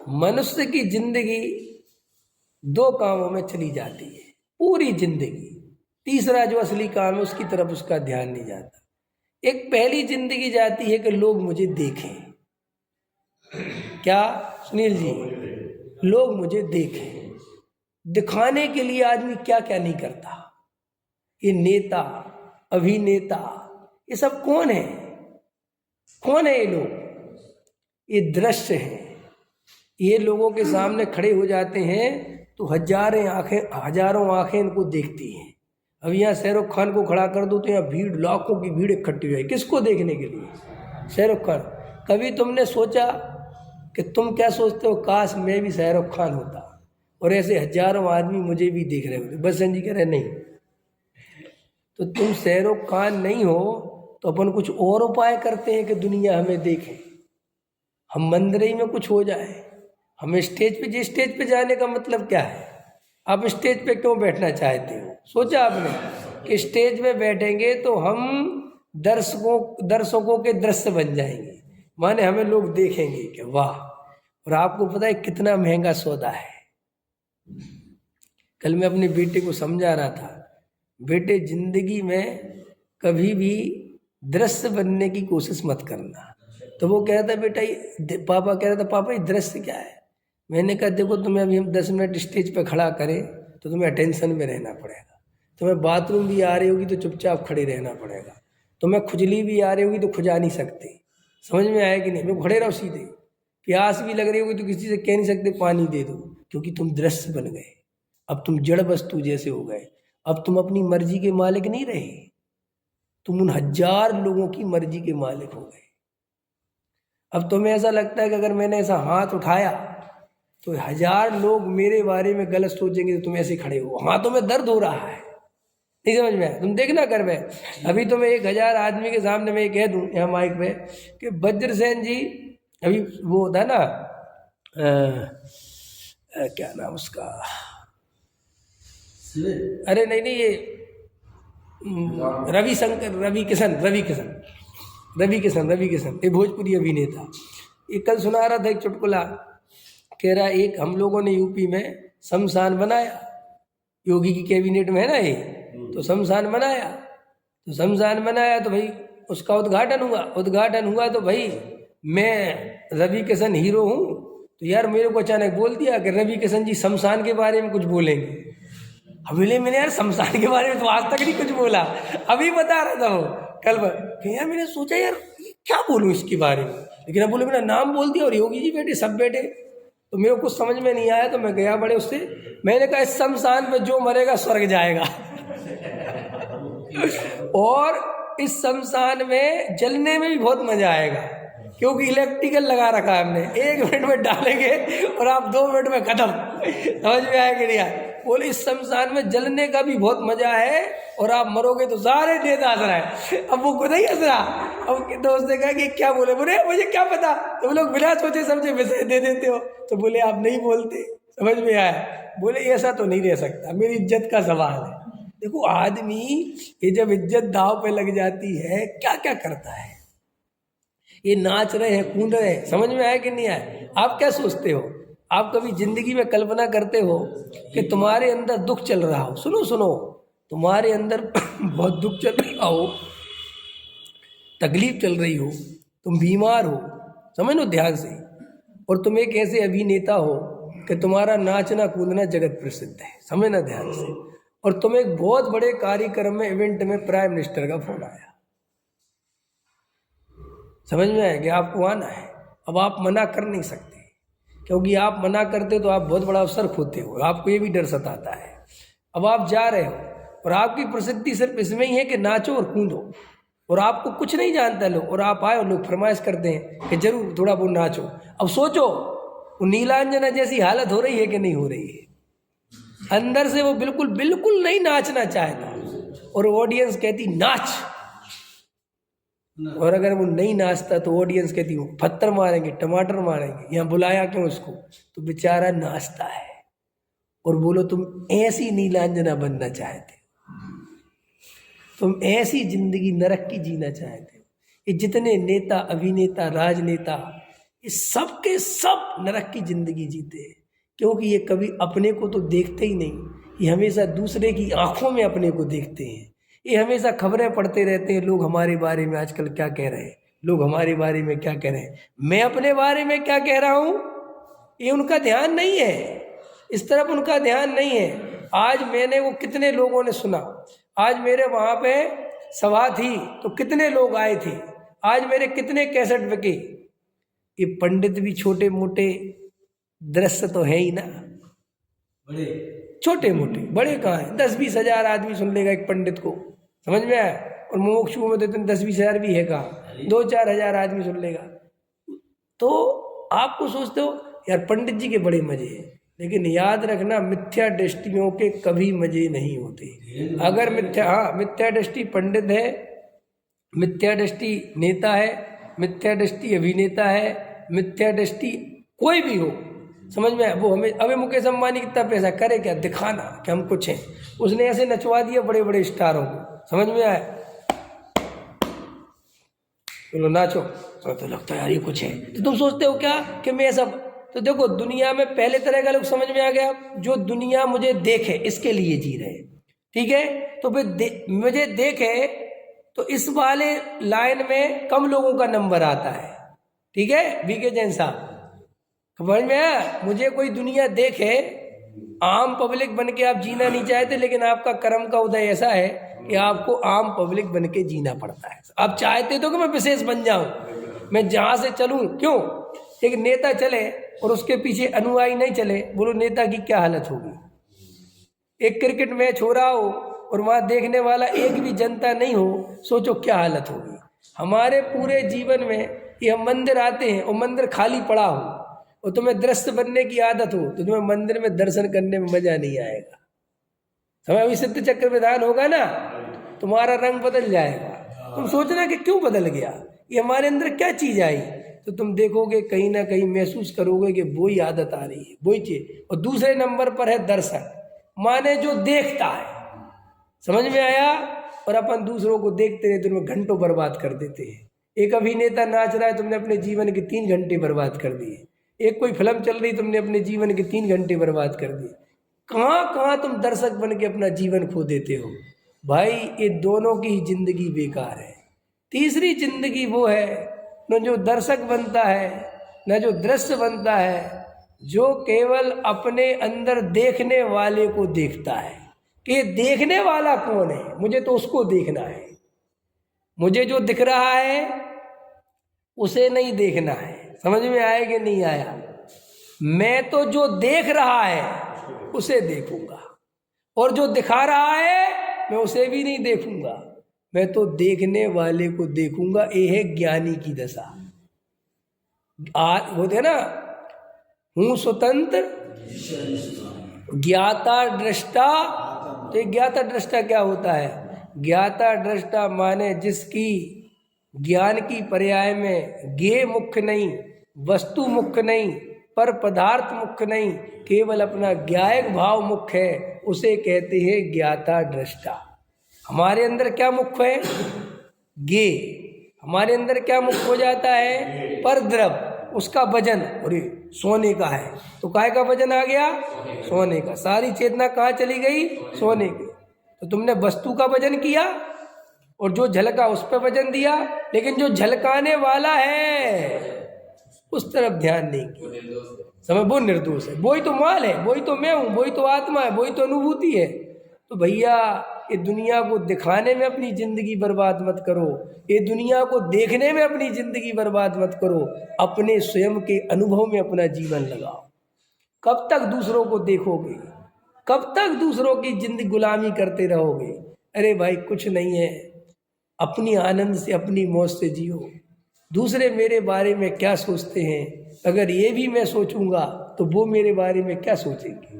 मनुष्य की जिंदगी दो कामों में चली जाती है पूरी जिंदगी। तीसरा जो असली काम है उसकी तरफ उसका ध्यान नहीं जाता। एक पहली जिंदगी जाती है कि लोग मुझे देखें। क्या सुनील जी? लोग मुझे देखें। दिखाने के लिए आदमी क्या क्या नहीं करता। ये नेता, अभिनेता, ये सब कौन है? कौन है ये लोग? ये दृश्य है। ये लोगों के सामने खड़े हो जाते हैं तो हजारों आंखें इनको देखती हैं। अब यहाँ शाहरुख खान को खड़ा कर दो तो यहाँ भीड़, लाखों की भीड़ इकट्ठी हो जाए। किसको देखने के लिए? शाहरुख खान। कभी तुमने सोचा कि तुम क्या सोचते हो, काश मैं भी शाहरुख खान होता और ऐसे हजारों आदमी मुझे भी देख रहे होते? बच्चन जी कह रहे नहीं। तो तुम शाहरुख खान नहीं हो तो अपन कुछ और उपाय करते हैं कि दुनिया हमें देखे। हम मंदिर ही में कुछ हो जाए। हम स्टेज पे, जिस स्टेज पे जाने का मतलब क्या है? आप स्टेज पे क्यों बैठना चाहते हो? सोचा आपने कि स्टेज पे बैठेंगे तो हम दर्शकों के दृश्य बन जाएंगे, माने हमें लोग देखेंगे कि वाह। और आपको पता है कितना महंगा सौदा है। कल मैं अपने बेटे को समझा रहा था, बेटे जिंदगी में कभी भी दृश्य बनने की कोशिश मत करना। तो वो कह रहा था बेटा पापा कह रहा था पापा ये दृश्य क्या है? मैंने कहा देखो तुम्हें अभी हम 10 मिनट स्टेज पे खड़ा करें तो तुम्हें अटेंशन में रहना पड़ेगा। तुम्हें बाथरूम भी आ रही होगी तो चुपचाप खड़े रहना पड़ेगा। तुम्हें खुजली भी आ रही होगी तो खुजा नहीं सकते। समझ में आया कि नहीं? वो खड़े रहो सीधे। प्यास भी लग रही होगी तो किसी से कह नहीं सकते पानी दे दो, क्योंकि तुम दृश्य बन गए। अब तुम जड़ वस्तु जैसे हो गए। अब तुम अपनी मर्जी के मालिक नहीं रहे, तुम उन हजार लोगों की मर्जी के मालिक हो गए। अब तुम्हें ऐसा लगता है कि अगर मैंने ऐसा हाथ उठाया तो 1000 लोग मेरे बारे में गलत सोचेंगे, तो तुम ऐसे खड़े हो। हाथों में दर्द हो रहा है, नहीं समझ में आया? तुम देखना कर मैं अभी तुम्हें 1000 आदमी के सामने मैं कह दूं यहाँ माइक पे कि वज्रसेन जी, अभी वो था ना क्या नाम उसका, अरे नहीं ये रवि किशन, ये भोजपुरी अभिनेता। ये कल सुना रहा था एक चुटकुला, कह रहा एक हम लोगों ने यूपी में शमशान बनाया, योगी की कैबिनेट में है ना ये, तो शमशान बनाया तो भाई उसका उद्घाटन हुआ तो भाई मैं रवि किशन हीरो हूँ। तो यार मेरे को अचानक बोल दिया कि रवि किशन जी शमशान के बारे में कुछ बोलेंगे। हवेली मैंने यार शमशान के बारे में तो आज तक नहीं कुछ बोला, अभी बता रहा था वो कल। यार मैंने सोचा यार क्या बोलूं इसके बारे में, लेकिन अब बोले मेरा नाम बोल दिया और योगी जी बैठे, सब बैठे, तो मेरे को कुछ समझ में नहीं आया। तो मैं गया बड़े उससे, मैंने कहा इस शमशान में जो मरेगा स्वर्ग जाएगा और इस शमशान में जलने में भी बहुत मजा आएगा, क्योंकि इलेक्ट्रिकल लगा रखा है हमने। 1 मिनट में डालेंगे और आप 2 मिनट में खत्म। समझ में आया कि नहीं आया? बोले इस शमशान में जलने का भी बहुत मजा है और आप मरोगे तो सारे नेता हंस रहा है। अब वो खुद ही हंस रहा। अब दोस्त ने कहा कि क्या बोले? बोले मुझे क्या पता, तुम लोग बिना सोचे समझे मैसेज दे देते हो। तो बोले आप नहीं बोलते। समझ में आया? बोले ऐसा तो नहीं रह सकता, मेरी इज्जत का सवाल है। देखो आदमी ये जब इज्जत दाव पे लग जाती है क्या क्या करता है। ये नाच रहे हैं, कूद रहे हैं, समझ में आया कि नहीं आया? आप क्या सोचते हो? आप कभी जिंदगी में कल्पना करते हो कि तुम्हारे अंदर दुख चल रहा हो? सुनो तुम्हारे अंदर बहुत दुख चल रहा हो, तकलीफ चल रही हो, तुम बीमार हो, समझ लो ध्यान से, और तुम एक ऐसे अभिनेता हो कि तुम्हारा नाचना कूदना जगत प्रसिद्ध है, समझना ध्यान से, और तुम एक बहुत बड़े कार्यक्रम में, इवेंट में प्राइम मिनिस्टर का फोन आया, समझ में आया कि आपको आना है। अब आप मना कर नहीं सकते, क्योंकि आप मना करते तो आप बहुत बड़ा अवसर खोते हो, आपको ये भी डर सताता है। अब आप जा रहे हो और आपकी प्रसिद्धि सिर्फ इसमें ही है कि नाचो और कूदो, और आपको कुछ नहीं जानता लोग, और आप आए और लोग फरमाइश करते हैं कि जरूर थोड़ा बहुत नाचो। अब सोचो वो नीलांजना जैसी हालत हो रही है कि नहीं हो रही है? अंदर से वो बिल्कुल नहीं नाचना चाहता और ऑडियंस कहती नाच, और अगर वो नहीं नाचता तो ऑडियंस कहती हूँ पत्थर मारेंगे, टमाटर मारेंगे, यहाँ बुलाया क्यों उसको? तो बेचारा नाचता है। और बोलो तुम ऐसी नीलांजना बनना चाहते हो, तुम ऐसी जिंदगी नरक की जीना चाहते हो? ये जितने नेता, अभिनेता, राजनेता, ये सब के सब नरक की जिंदगी जीते हैं, क्योंकि ये कभी अपने को तो देखते ही नहीं, ये हमेशा दूसरे की आंखों में अपने को देखते हैं। ये हमेशा खबरें पढ़ते रहते हैं, लोग हमारे बारे में आजकल क्या कह रहे हैं, लोग हमारे बारे में क्या कह रहे हैं, मैं अपने बारे में क्या कह रहा हूँ, ये उनका ध्यान नहीं है, इस तरफ उनका ध्यान नहीं है। आज मैंने वो कितने लोगों ने सुना, आज मेरे वहाँ पे सभा थी तो कितने लोग आए थे, आज मेरे कितने कैसेट बिके। ये पंडित भी छोटे मोटे दृश्य तो है ही ना, बड़े छोटे मोटे, बड़े कहाँ हैं। 10-20 हजार आदमी सुन लेगा एक पंडित को, समझ में आया। और मोक्षों में तो 10-20 हजार भी है कहाँ, 2-4 हजार आदमी सुन लेगा। तो आपको सोचते हो यार पंडित जी के बड़े मजे हैं, लेकिन याद रखना मिथ्या दृष्टियों के कभी मजे नहीं होते। अगर मिथ्या दृष्टि पंडित है, मिथ्या दृष्टि नेता है, मिथ्या दृष्टि अभिनेता है, मिथ्या दृष्टि कोई भी हो, समझ में, वो हमें, अबे मुकेश अंबानी कितना पैसा करे क्या, दिखाना कि हम कुछ हैं। उसने ऐसे नचवा दिया बड़े बड़े स्टारों को, समझ में आया, बोलो नाचो, तो लगता है यार ये कुछ है। तो तुम सोचते हो क्या कि मैं सब, तो देखो दुनिया में पहले तरह का लोग समझ में आ गया, जो दुनिया मुझे देखे इसके लिए जी रहे, ठीक है। तो फिर मुझे देखे तो इस वाले लाइन में कम लोगों का नंबर आता है, ठीक है। वीके जैन साहब समझ में आया, मुझे कोई दुनिया देखे, आम पब्लिक बन के आप जीना नहीं चाहते, लेकिन आपका कर्म का उदय ऐसा है कि आपको आम पब्लिक बन के जीना पड़ता है। आप चाहते तो कि मैं विशेष बन जाऊं, मैं जहां से चलूं, क्यों, एक नेता चले और उसके पीछे अनुयायी नहीं चले, बोलो नेता की क्या हालत होगी। एक क्रिकेट मैच हो रहा हो और वहां देखने वाला एक भी जनता नहीं हो, सोचो क्या हालत होगी। हमारे पूरे जीवन में ये हम मंदिर आते हैं और मंदिर खाली पड़ा हो और तुम्हें दृश्य बनने की आदत हो, तो तुम्हें मंदिर में दर्शन करने में मजा नहीं आएगा। समय अभी सिद्ध चक्र विधान होगा ना, तुम्हारा रंग बदल जाएगा। तुम सोचना कि क्यों बदल गया, ये हमारे अंदर क्या चीज आई, तो तुम देखोगे कहीं ना कहीं महसूस करोगे कि वही आदत आ रही है, वही चीज। और दूसरे नंबर पर है दर्शन, माने जो देखता है, समझ में आया। और अपन दूसरों को देखते रहते हैं, घंटों बर्बाद कर देते हैं। एक अभिनेता नाच रहा है, तुमने अपने जीवन के 3 घंटे बर्बाद कर दिए। एक कोई फिल्म चल रही, तुमने अपने जीवन के 3 घंटे बर्बाद कर दिए। कहाँ कहाँ तुम दर्शक बन के अपना जीवन खो देते हो भाई। ये दोनों की ही जिंदगी बेकार है। तीसरी जिंदगी वो है न जो दर्शक बनता है, न जो दृश्य बनता है, जो केवल अपने अंदर देखने वाले को देखता है कि ये देखने वाला कौन है, मुझे तो उसको देखना है, मुझे जो दिख रहा है उसे नहीं देखना है। समझ में आया कि नहीं आया। मैं तो जो देख रहा है उसे देखूंगा, और जो दिखा रहा है मैं उसे भी नहीं देखूंगा, मैं तो देखने वाले को देखूंगा। ये है ज्ञानी की दशा। होते ना, हूं स्वतंत्र ज्ञाता दृष्टा। तो ज्ञाता दृष्टा क्या होता है, ज्ञाता दृष्टा माने जिसकी ज्ञान की पर्याय में ज्ञेय मुख्य नहीं, वस्तु मुख्य नहीं, पर पदार्थ मुख्य नहीं, केवल अपना ज्ञायक भाव मुख्य है, उसे कहते हैं ज्ञाता दृष्टा। हमारे अंदर क्या मुख्य है, ज्ञेय। हमारे अंदर क्या मुख्य हो जाता है, पर द्रव, उसका वजन। अरे सोने का है तो काय का वजन आ गया, सोने का। सारी चेतना कहाँ चली गई, सोने की। तो तुमने वस्तु का वजन किया और जो झलका उस पर वजन दिया, लेकिन जो झलकाने वाला है उस तरफ ध्यान नहीं किया। समझ, वो निर्दोष है, वही तो माल है, वही तो मैं हूँ, वही तो आत्मा है, वही तो अनुभूति है। तो भैया ये दुनिया को दिखाने में अपनी जिंदगी बर्बाद मत करो, ये दुनिया को देखने में अपनी जिंदगी बर्बाद मत करो, अपने स्वयं के अनुभव में अपना जीवन लगाओ। कब तक दूसरों को देखोगे, कब तक दूसरों की जिंदगी गुलामी करते रहोगे। अरे भाई कुछ नहीं है, अपनी आनंद से अपनी मौज से जियो। दूसरे मेरे बारे में क्या सोचते हैं, अगर ये भी मैं सोचूंगा तो वो मेरे बारे में क्या सोचेंगे।